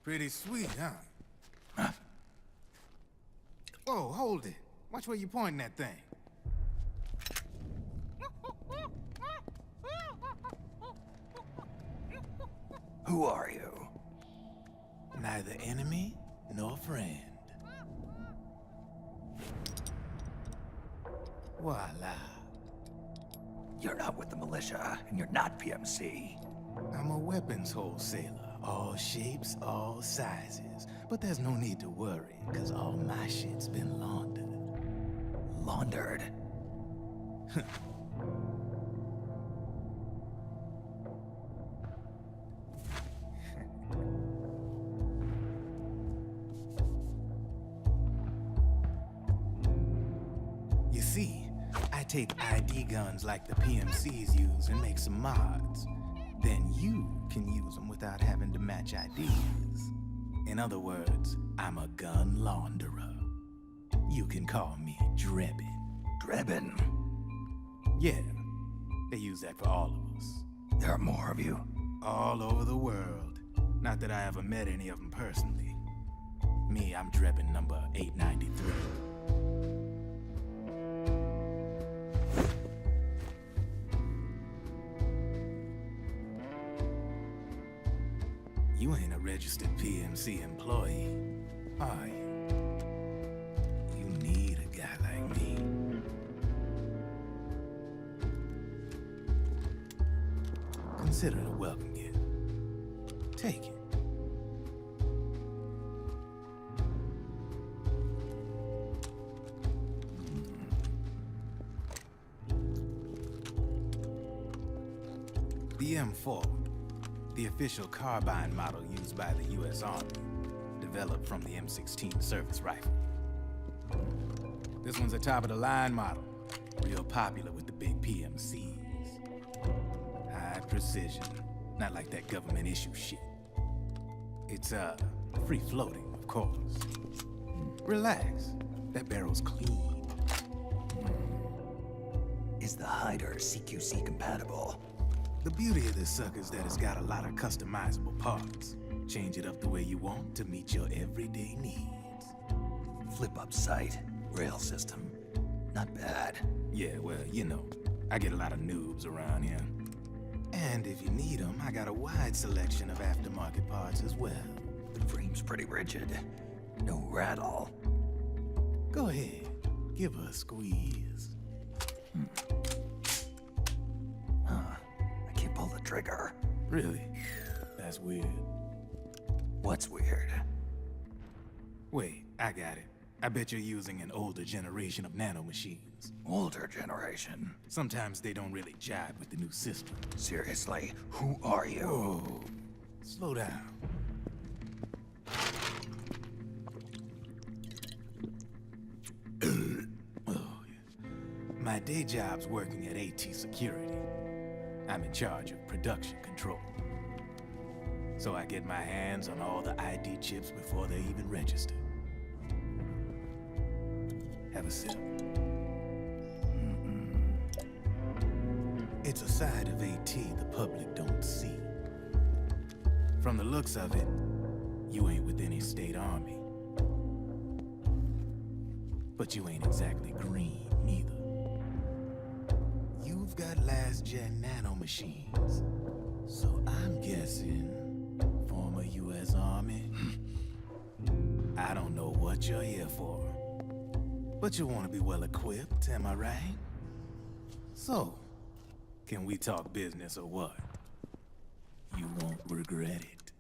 Pretty sweet, huh? Whoa, hold it. Watch where you pointing that thing. Who are you? Neither enemy nor friend. Voila. You're not with the militia, and you're not PMC. I'm a weapons wholesaler. All shapes, all sizes. But there's no need to worry, because all my shit's been laundered. Laundered? You see, I take ID guns like the PMCs use and make some mods. Then you can use them without having to match IDs. In other words, I'm a gun launderer. You can call me Drebin. Drebin? Yeah, they use that for all of us. There are more of you? All over the world. Not that I ever met any of them personally. Me, I'm Drebin number 893. You ain't a registered PMC employee, are you? You need a guy like me. Consider it a welcome gift. Take it. The M4. The official carbine model used by the U.S. Army, developed from the M16 service rifle. This one's a top-of-the-line model, real popular with the big PMCs. High precision, not like that government-issue shit. It's, free-floating, of course. Relax, that barrel's clean. Is the hider CQC compatible? The beauty of this sucker is that it's got a lot of customizable parts. Change it up the way you want to meet your everyday needs. Flip-up sight, rail system. Not bad. Yeah, well, you know, I get a lot of noobs around here. And if you need them, I got a wide selection of aftermarket parts as well. The frame's pretty rigid. No rattle. Go ahead, give her a squeeze. I can't pull the trigger. Really? That's weird. What's weird? Wait, I got it. I bet you're using an older generation of nanomachines. Older generation? Sometimes they don't really jive with the new system. Seriously, who are you? Whoa. Slow down. Oh, yeah. My day job's working at AT Security. I'm in charge of production control. So I get my hands on all the ID chips before they even register. Have a sip. It's a side of AT the public don't see. From the looks of it, you ain't with any state army. But you ain't exactly green, neither. You've got last-gen nanomachines. So I'm guessing, former U.S. Army? I don't know what you're here for. But you want to be well-equipped, am I right? So, can we talk business or what? You won't regret it.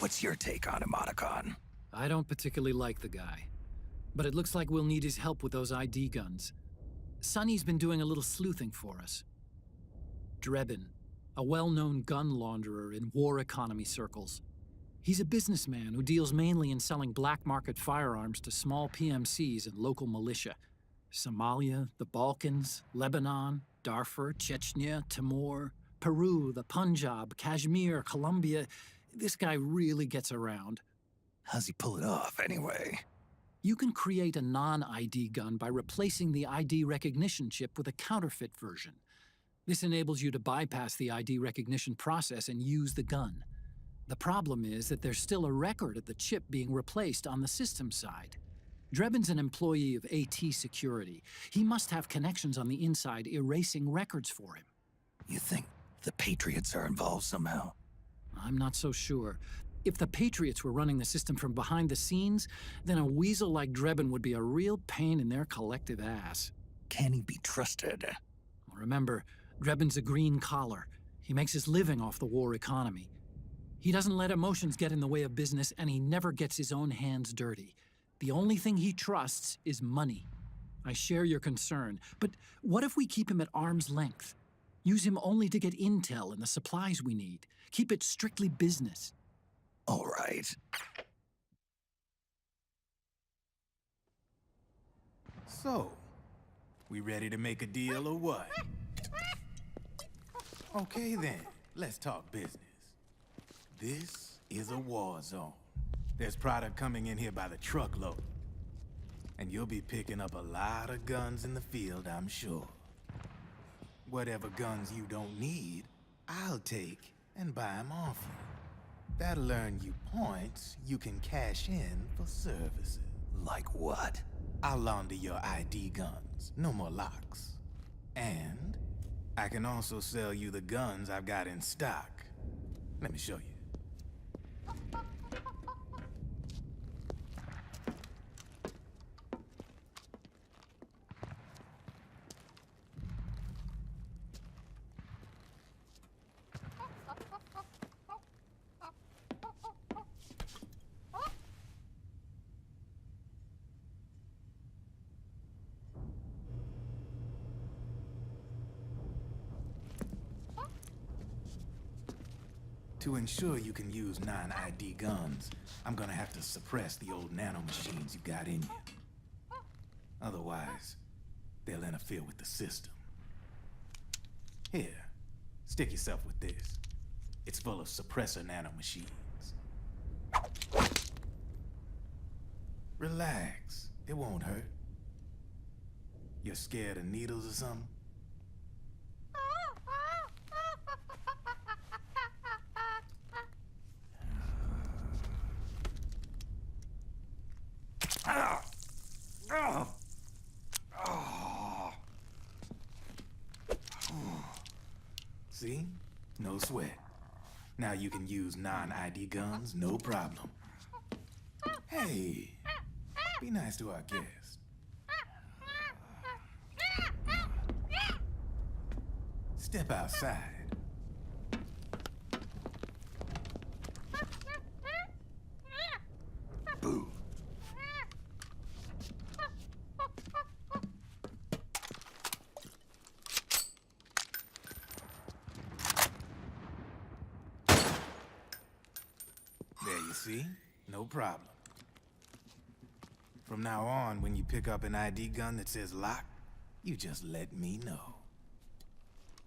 What's your take on Emoticon? I don't particularly like the guy. But it looks like we'll need his help with those ID guns. Sonny's been doing a little sleuthing for us. Drebin, a well-known gun launderer in war economy circles. He's a businessman who deals mainly in selling black market firearms to small PMCs and local militia. Somalia, the Balkans, Lebanon, Darfur, Chechnya, Timor, Peru, the Punjab, Kashmir, Colombia. This guy really gets around. How's he pull it off, anyway? You can create a non-ID gun by replacing the ID recognition chip with a counterfeit version. This enables you to bypass the ID recognition process and use the gun. The problem is that there's still a record of the chip being replaced on the system side. Drebin's an employee of AT Security. He must have connections on the inside erasing records for him. You think the Patriots are involved somehow? I'm not so sure. If the Patriots were running the system from behind the scenes, then a weasel like Drebin would be a real pain in their collective ass. Can he be trusted? Remember, Drebin's a green collar. He makes his living off the war economy. He doesn't let emotions get in the way of business, and he never gets his own hands dirty. The only thing he trusts is money. I share your concern, but what if we keep him at arm's length? Use him only to get intel and the supplies we need. Keep it strictly business. All right. So, we ready to make a deal or what? Okay then, let's talk business. This is a war zone. There's product coming in here by the truckload. And you'll be picking up a lot of guns in the field, I'm sure. Whatever guns you don't need, I'll take and buy them off you. That'll earn you points you can cash in for services. Like what? I'll launder your ID guns, no more locks. And I can also sell you the guns I've got in stock. Let me show you. To ensure you can use non-ID guns, I'm gonna have to suppress the old nanomachines you got in you. Otherwise, they'll interfere with the system. Here, stick yourself with this. It's full of suppressor nanomachines. Relax, it won't hurt. You're scared of needles or something? See? No sweat. Now you can use non-ID guns, no problem. Hey, be nice to our guest. Step outside. Boo. There you see? No problem. From now on, when you pick up an ID gun that says lock, you just let me know.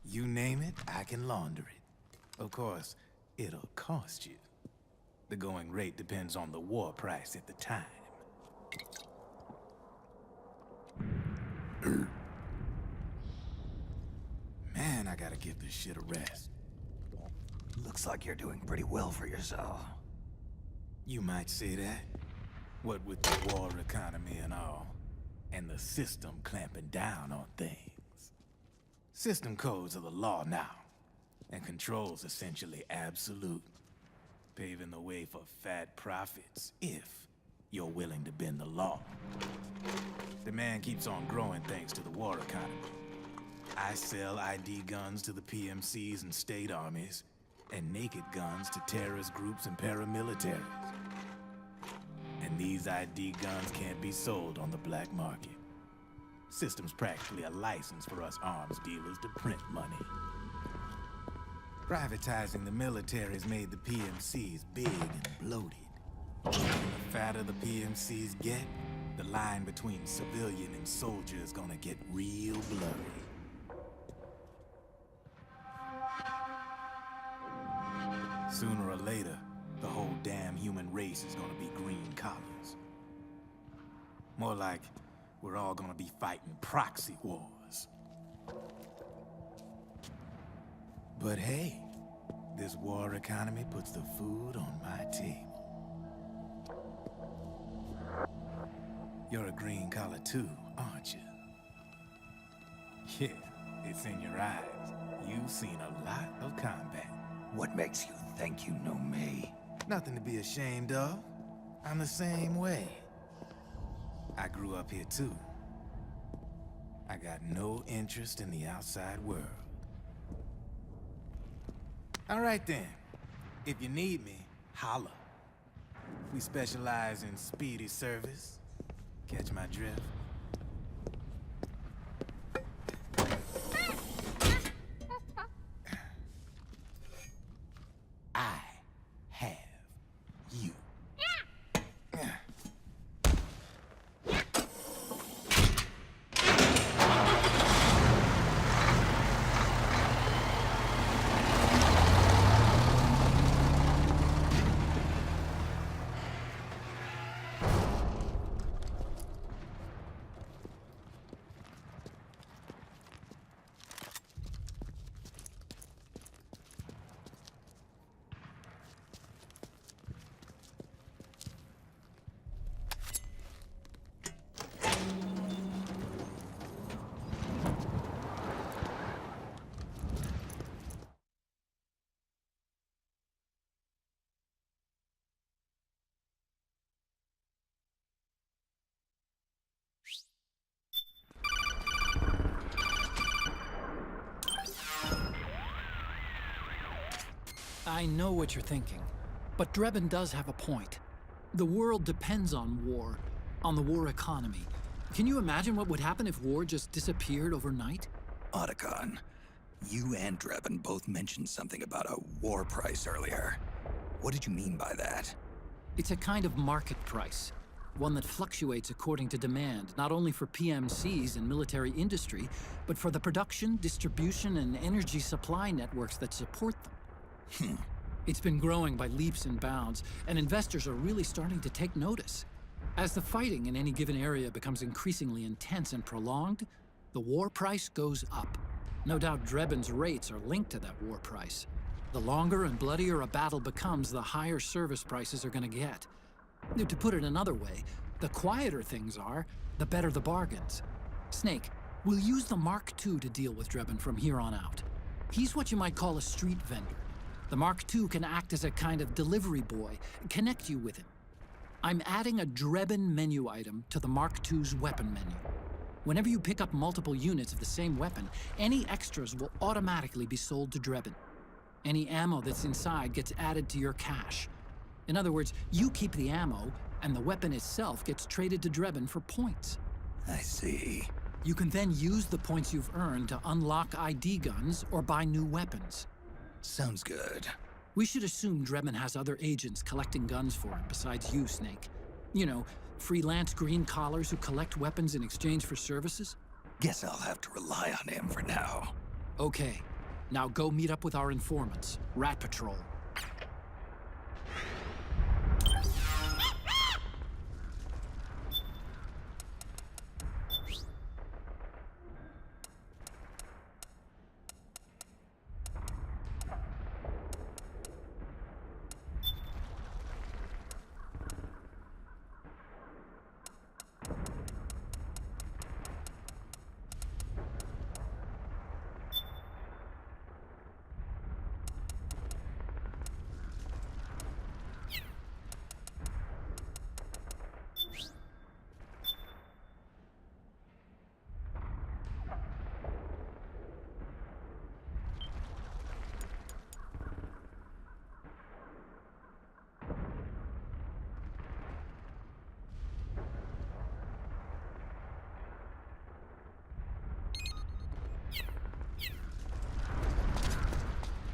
You name it, I can launder it. Of course, it'll cost you. The going rate depends on the war price at the time. Man, I gotta give this shit a rest. Looks like you're doing pretty well for yourself. You might say that. What with the war economy and all, and the system clamping down on things. System codes are the law now, and control's essentially absolute, paving the way for fat profits if you're willing to bend the law. Demand keeps on growing thanks to the war economy. I sell ID guns to the PMCs and state armies, and naked guns to terrorist groups and paramilitaries. And these ID guns can't be sold on the black market. System's practically a license for us arms dealers to print money. Privatizing the military's made the PMCs big and bloated. The fatter the PMCs get, the line between civilian and soldier is gonna get real blurry. Sooner or later, the whole damn human race is gonna be green collars. More like we're all gonna be fighting proxy wars. But hey, this war economy puts the food on my table. You're a green collar too, aren't you? Yeah, it's in your eyes. You've seen a lot of combat. What makes you think you know me? Nothing to be ashamed of. I'm the same way. I grew up here too. I got no interest in the outside world. All right then. If you need me, holla. We specialize in speedy service. Catch my drift? I have you. I know what you're thinking, but Drebin does have a point. The world depends on war, on the war economy. Can you imagine what would happen if war just disappeared overnight? Otacon, you and Drebin both mentioned something about a war price earlier. What did you mean by that? It's a kind of market price, one that fluctuates according to demand, not only for PMCs and military industry, but for the production, distribution, and energy supply networks that support them. It's been growing by leaps and bounds, and investors are really starting to take notice. As the fighting in any given area becomes increasingly intense and prolonged, the war price goes up. No doubt Drebin's rates are linked to that war price. The longer and bloodier a battle becomes, the higher service prices are going to get. To put it another way, the quieter things are, the better the bargains. Snake, we'll use the Mark II to deal with Drebin from here on out. He's what you might call a street vendor. The Mark II can act as a kind of delivery boy, connect you with him. I'm adding a Drebin menu item to the Mark II's weapon menu. Whenever you pick up multiple units of the same weapon, any extras will automatically be sold to Drebin. Any ammo that's inside gets added to your cache. In other words, you keep the ammo, and the weapon itself gets traded to Drebin for points. I see. You can then use the points you've earned to unlock ID guns or buy new weapons. Sounds good. We should assume Drebin has other agents collecting guns for him besides you, Snake. You know, freelance green collars who collect weapons in exchange for services? Guess I'll have to rely on him for now. Okay. Now go meet up with our informants, Rat Patrol.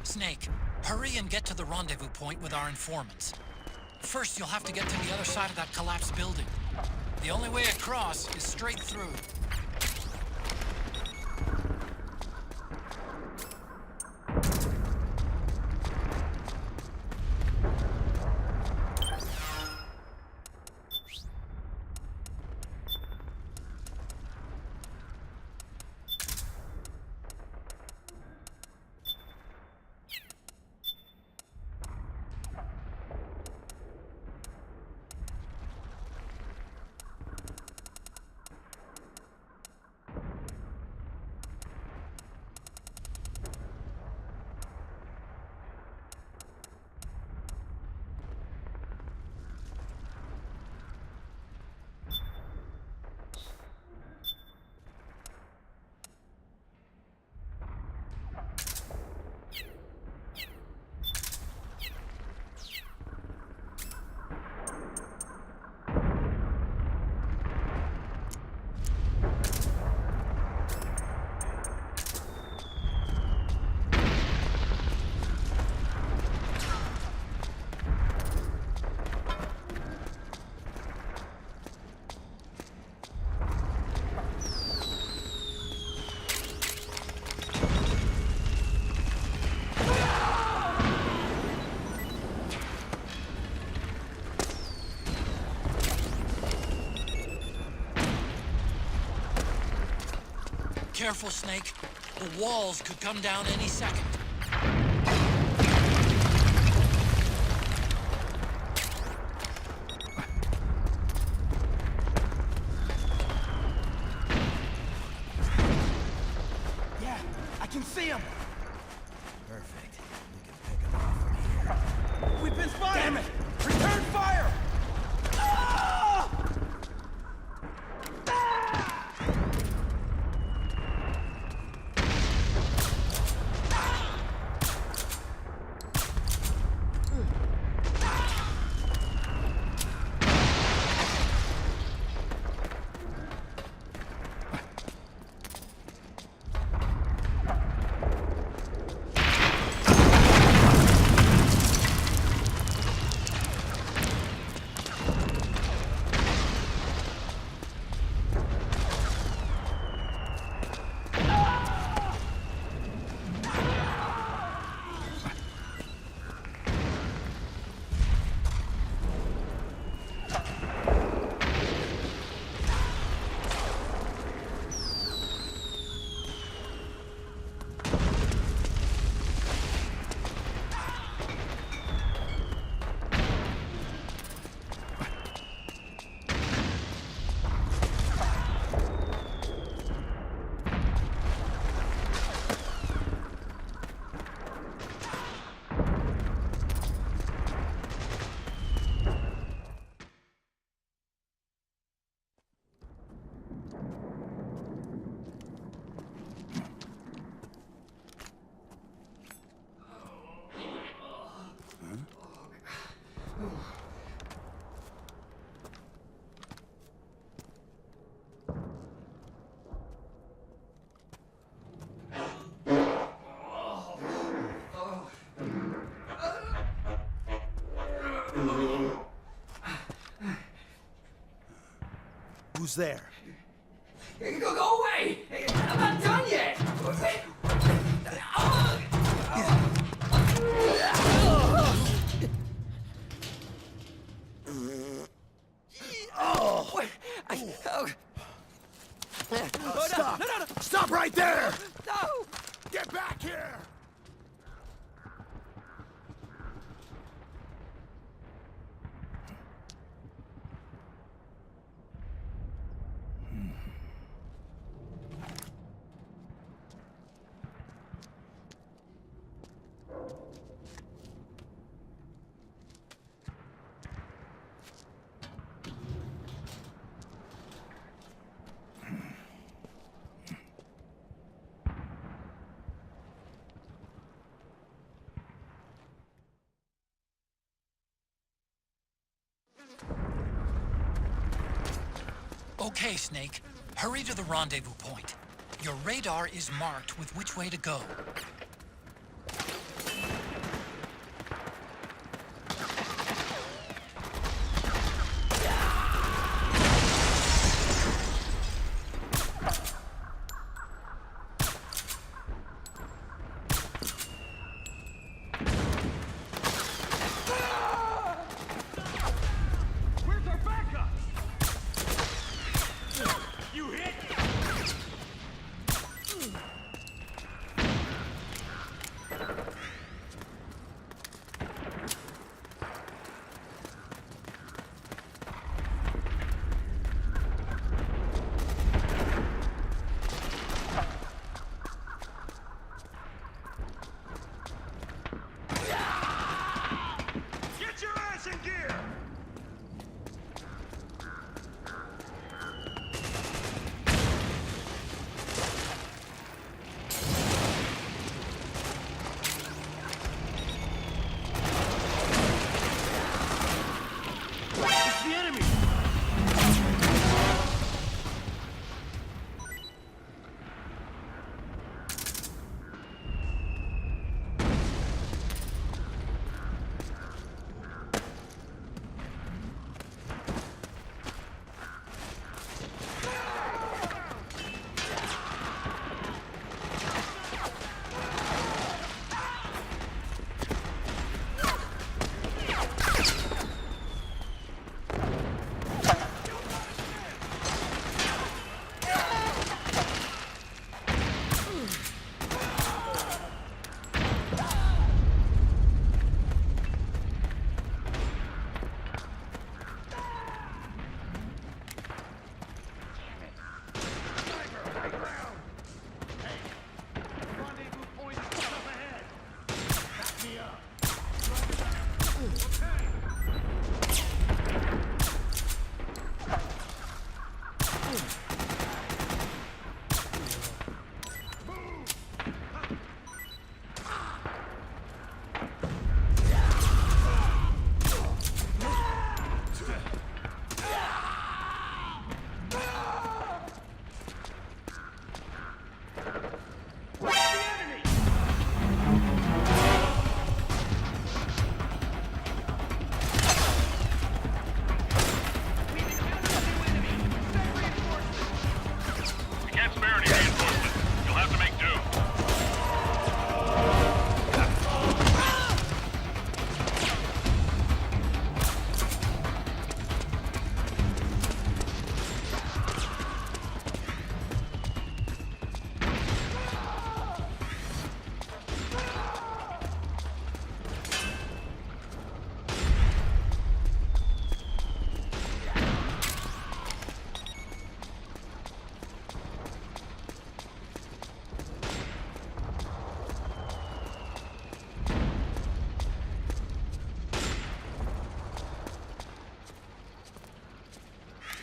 Snake, hurry and get to the rendezvous point with our informants. First, you'll have to get to the other side of that collapsed building. The only way across is straight through. Careful, Snake. The walls could come down any second. Yeah, I can see him! Perfect. We can pick him off from here. We've been spotted! Damn it! Return fire! Ah! Who's there? Go away! I'm not done yet! Stop! Stop right there! No! Get back here! Okay, Snake. Hurry to the rendezvous point. Your radar is marked with which way to go. Where's our backup? You hit! Get your ass in gear!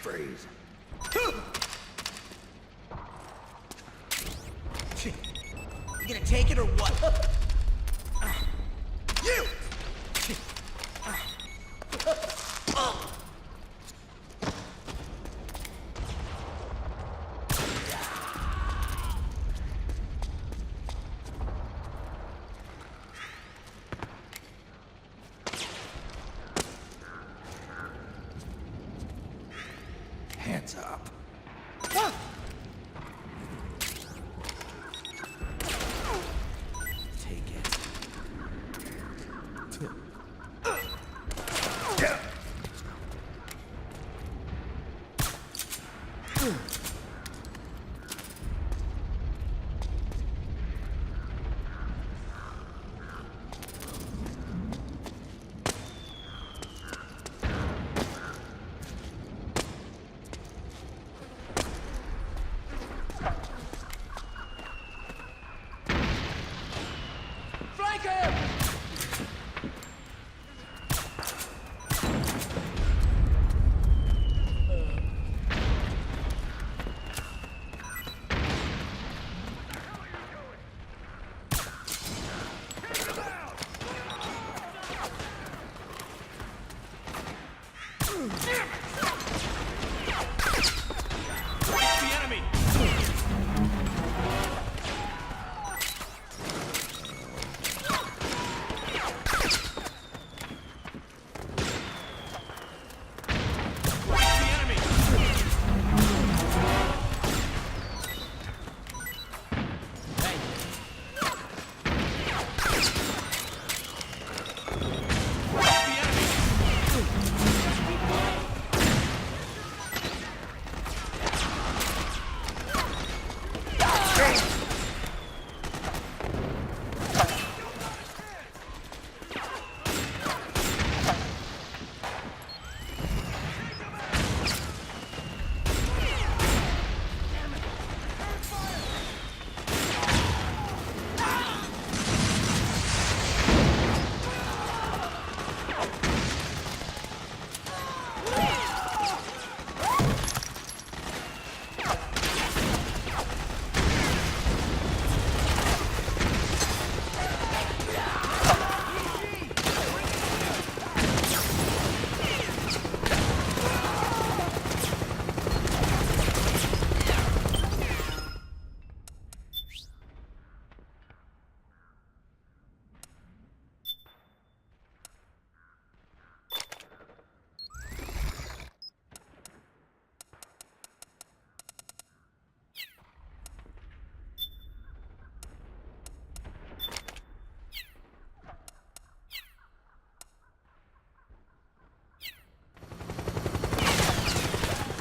Freeze. You gonna take it or what? You! Hands up. Take it. Flank him! The enemy! The enemy! The enemy!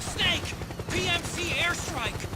Snake! PMC airstrike!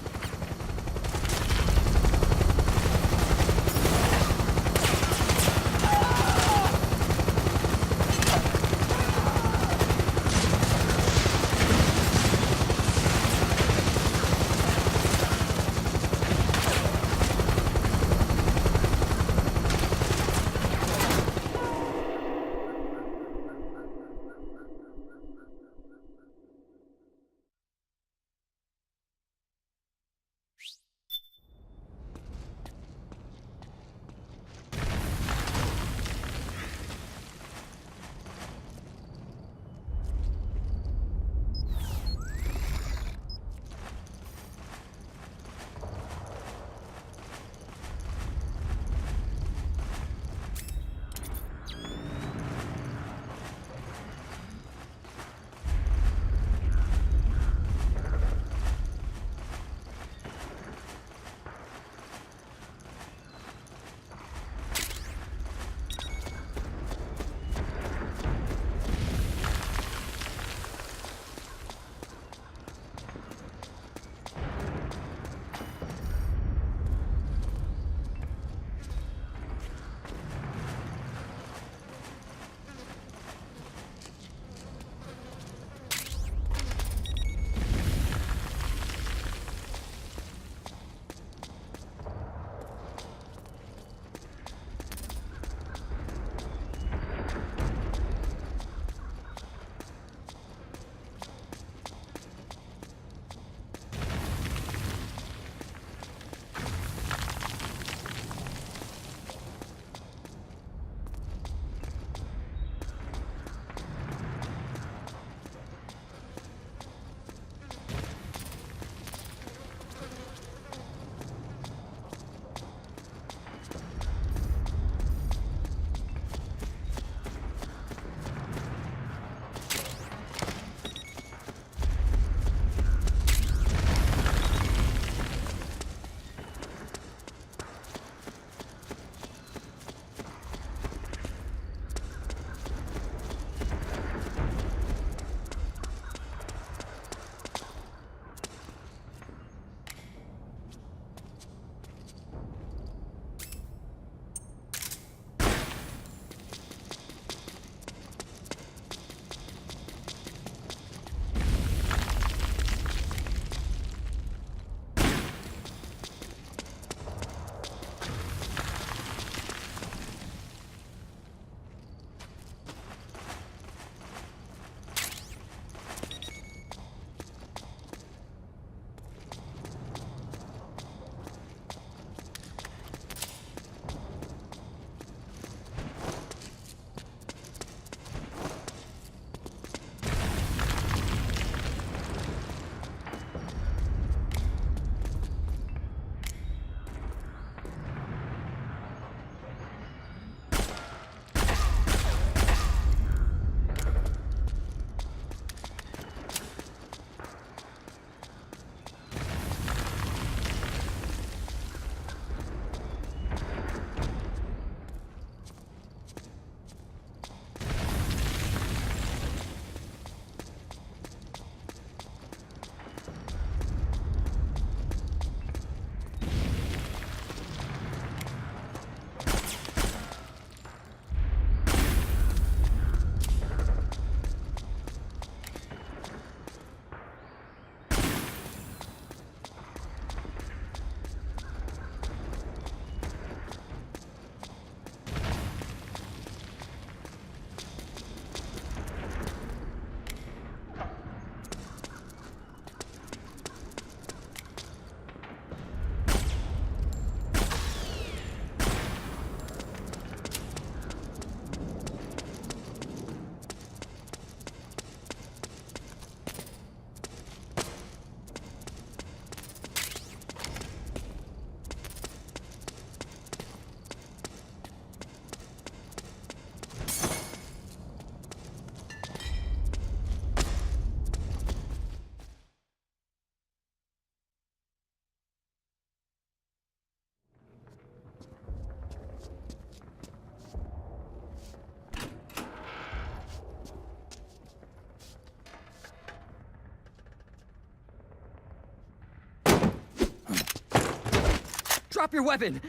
Drop your weapon!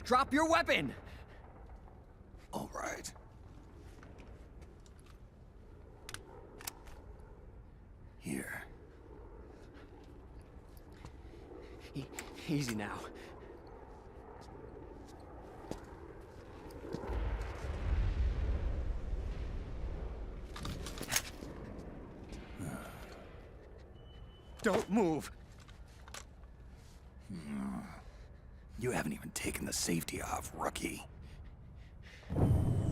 Drop your weapon! All right. Here. Easy now. Don't move. You haven't even taken the safety off, rookie.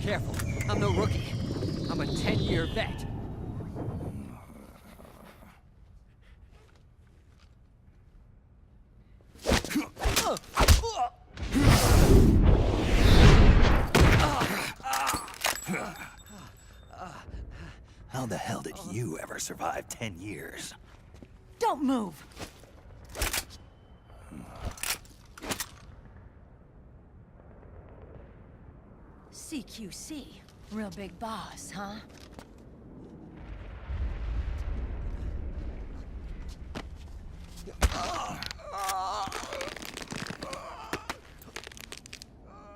Careful, I'm no rookie. I'm a 10-year vet. How the hell did you ever survive 10 years? Don't move! CQC. Real big boss, huh?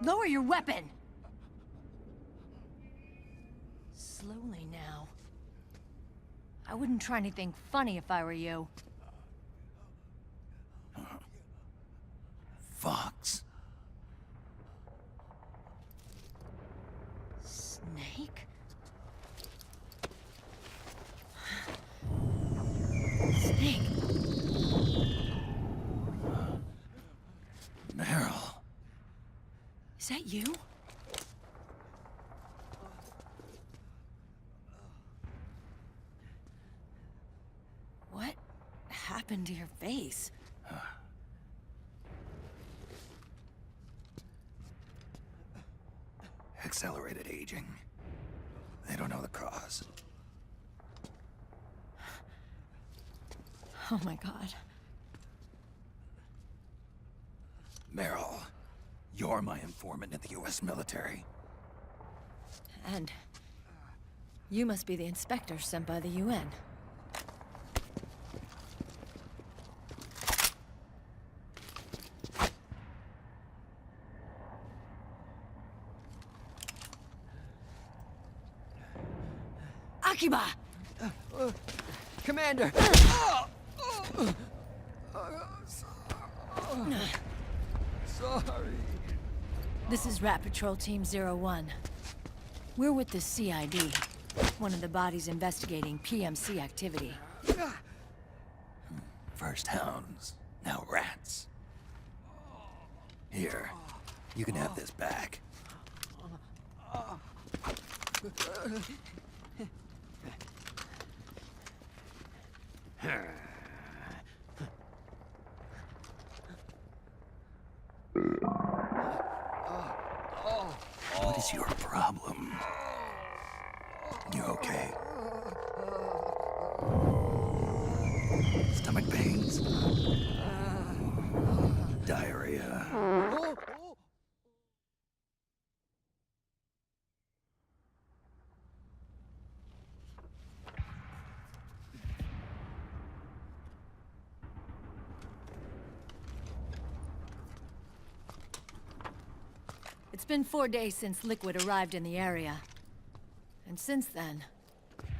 Lower your weapon! Slowly now. I wouldn't try anything funny if I were you. Fox. Snake? Snake? Meryl. Is that you? What happened to your face? Accelerated aging. They don't know the cause. Oh my god. Meryl, you're my informant in the U.S. military. And you must be the inspector sent by the UN. Akiba! Commander! Sorry. This is Rat Patrol Team 01. We're with the CID, one of the bodies investigating PMC activity. First hounds, now rats. Here, you can have this back. What is your problem? You okay? Stomach pains? Diarrhea? It's been 4 days since Liquid arrived in the area. And since then,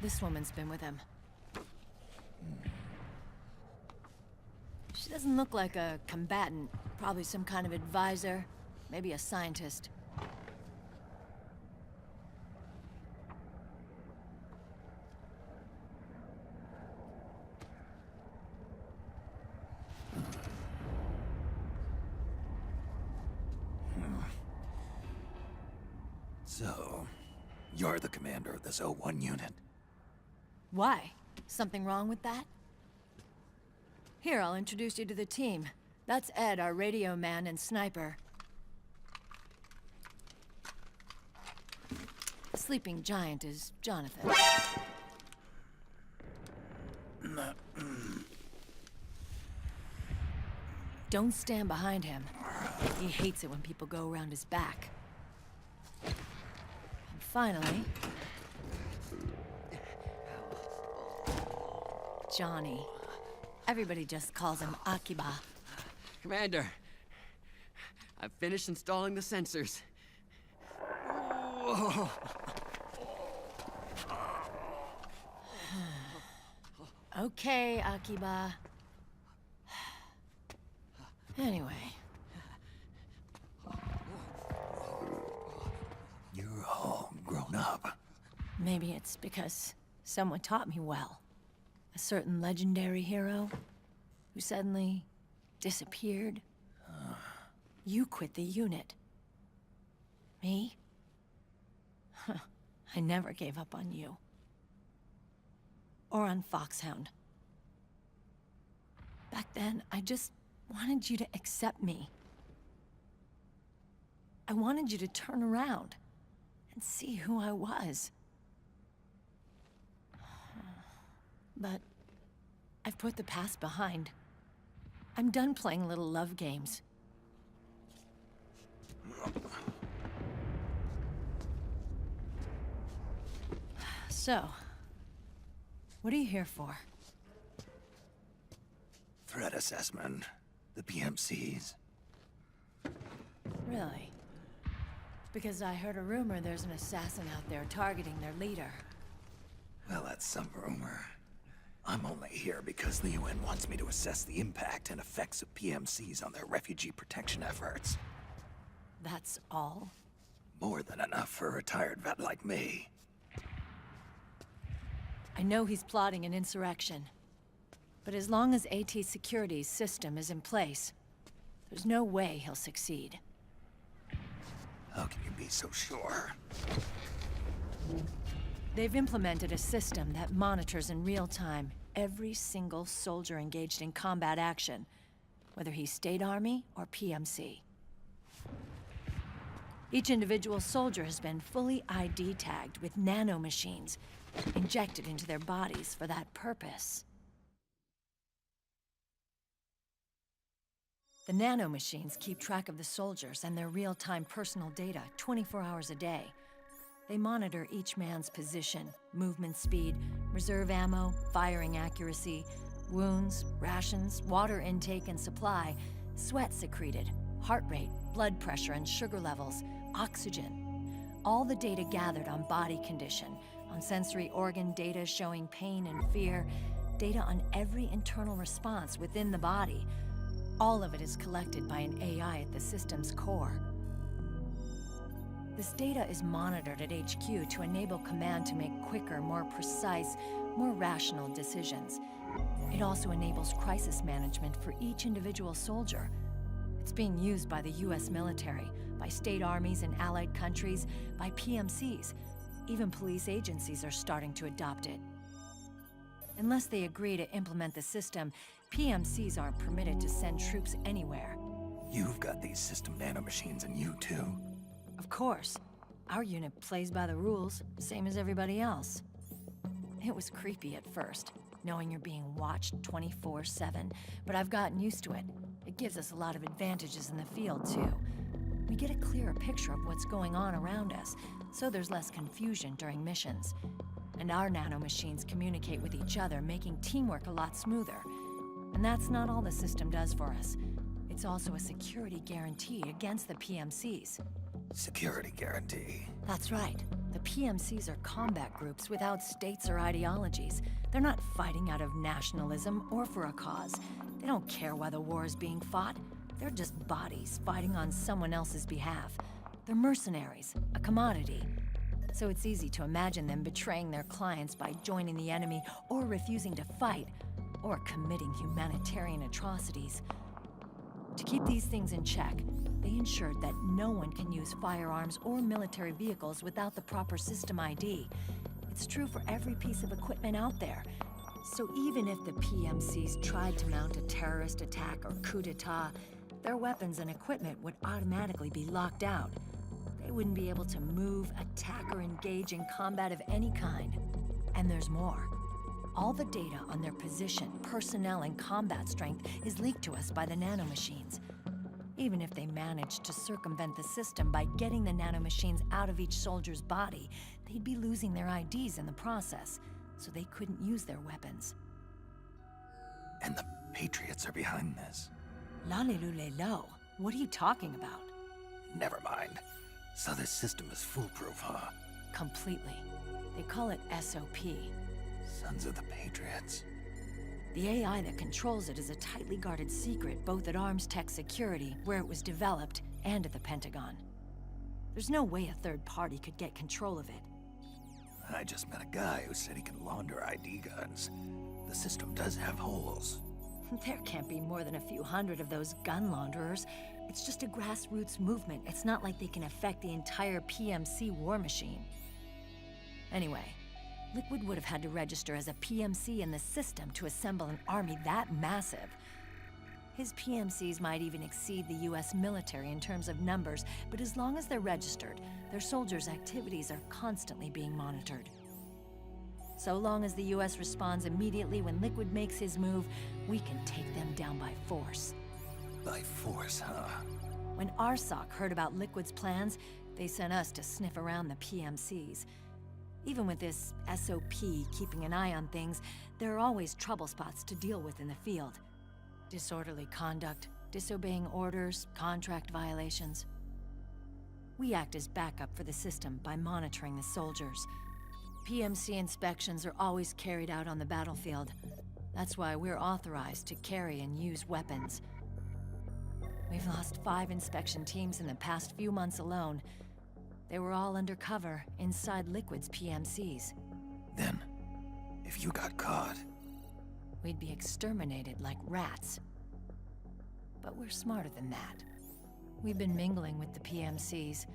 this woman's been with him. She doesn't look like a combatant. Probably some kind of advisor, maybe a scientist. So, you're the commander of this O1 unit. Why? Something wrong with that? Here, I'll introduce you to the team. That's Ed, our radio man and sniper. The sleeping giant is Jonathan. Don't stand behind him. He hates it when people go around his back. And finally... Johnny. Everybody just calls him Akiba. Commander, I've finished installing the sensors. Whoa. Okay, Akiba. Anyway, You're all grown up. maybe it's because someone taught me well. A certain legendary hero who suddenly disappeared. You quit the unit. Me? I never gave up on you. Or on Foxhound. Back then, I just wanted you to accept me. I wanted you to turn around and see who I was. But I've put the past behind. I'm done playing little love games. So, what are you here for? Threat assessment. The PMCs. Really? Because I heard a rumor there's an assassin out there targeting their leader. Well, that's some rumor. I'm only here because the UN wants me to assess the impact and effects of PMCs on their refugee protection efforts. That's all? More than enough for a retired vet like me. I know he's plotting an insurrection. But as long as AT Security's system is in place, there's no way he'll succeed. How can you be so sure? They've implemented a system that monitors in real time every single soldier engaged in combat action, whether he's State Army or PMC. Each individual soldier has been fully ID tagged with nanomachines injected into their bodies for that purpose. The nanomachines keep track of the soldiers and their real-time personal data 24 hours a day. They monitor each man's position, movement speed, reserve ammo, firing accuracy, wounds, rations, water intake and supply, sweat secreted, heart rate, blood pressure and sugar levels, oxygen. All the data gathered on body condition, on sensory organ data showing pain and fear, data on every internal response within the body. All of it is collected by an AI at the system's core. This data is monitored at HQ to enable command to make quicker, more precise, more rational decisions. It also enables crisis management for each individual soldier. It's being used by the US military, by state armies in allied countries, by PMCs. Even police agencies are starting to adopt it. Unless they agree to implement the system, PMCs aren't permitted to send troops anywhere. You've got these system nanomachines in you too. Of course. Our unit plays by the rules, same as everybody else. It was creepy at first, knowing you're being watched 24/7, but I've gotten used to it. It gives us a lot of advantages in the field, too. We get a clearer picture of what's going on around us, so there's less confusion during missions. And our nanomachines communicate with each other, making teamwork a lot smoother. And that's not all the system does for us. It's also a security guarantee against the PMCs. Security guarantee. That's right. The PMCs are combat groups without states or ideologies. They're not fighting out of nationalism or for a cause. They don't care why the war is being fought. They're just bodies fighting on someone else's behalf. They're mercenaries, a commodity. So it's easy to imagine them betraying their clients by joining the enemy or refusing to fight, or committing humanitarian atrocities. To keep these things in check, they ensured that no one can use firearms or military vehicles without the proper system ID. It's true for every piece of equipment out there. So even if the PMCs tried to mount a terrorist attack or coup d'etat, their weapons and equipment would automatically be locked out. They wouldn't be able to move, attack, or engage in combat of any kind. And there's more. All the data on their position, personnel, and combat strength is leaked to us by the nanomachines. Even if they managed to circumvent the system by getting the nanomachines out of each soldier's body, they'd be losing their IDs in the process, so they couldn't use their weapons. And the Patriots are behind this. Lalilulelo, what are you talking about? Never mind. So this system is foolproof, huh? Completely. They call it SOP. Sons of the Patriots. The AI that controls it is a tightly guarded secret, both at Arms Tech Security, where it was developed, and at the Pentagon. There's no way a third party could get control of it. I just met a guy who said he can launder ID guns. The system does have holes. There can't be more than a few hundred of those gun launderers. It's just a grassroots movement. It's not like they can affect the entire PMC war machine. Anyway, Liquid would have had to register as a PMC in the system to assemble an army that massive. His PMCs might even exceed the US military in terms of numbers, but as long as they're registered, their soldiers' activities are constantly being monitored. So long as the US responds immediately when Liquid makes his move, we can take them down by force. By force, huh? When RSOC heard about Liquid's plans, they sent us to sniff around the PMCs. Even with this SOP keeping an eye on things, there are always trouble spots to deal with in the field. Disorderly conduct, disobeying orders, contract violations. We act as backup for the system by monitoring the soldiers. PMC inspections are always carried out on the battlefield. That's why we're authorized to carry and use weapons. We've lost 5 inspection teams in the past few months alone. They were all undercover inside Liquid's PMCs. Then, if you got caught... We'd be exterminated like rats. But we're smarter than that. We've been mingling with the PMCs,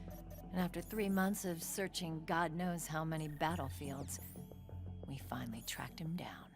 and after 3 months of searching God knows how many battlefields, we finally tracked him down.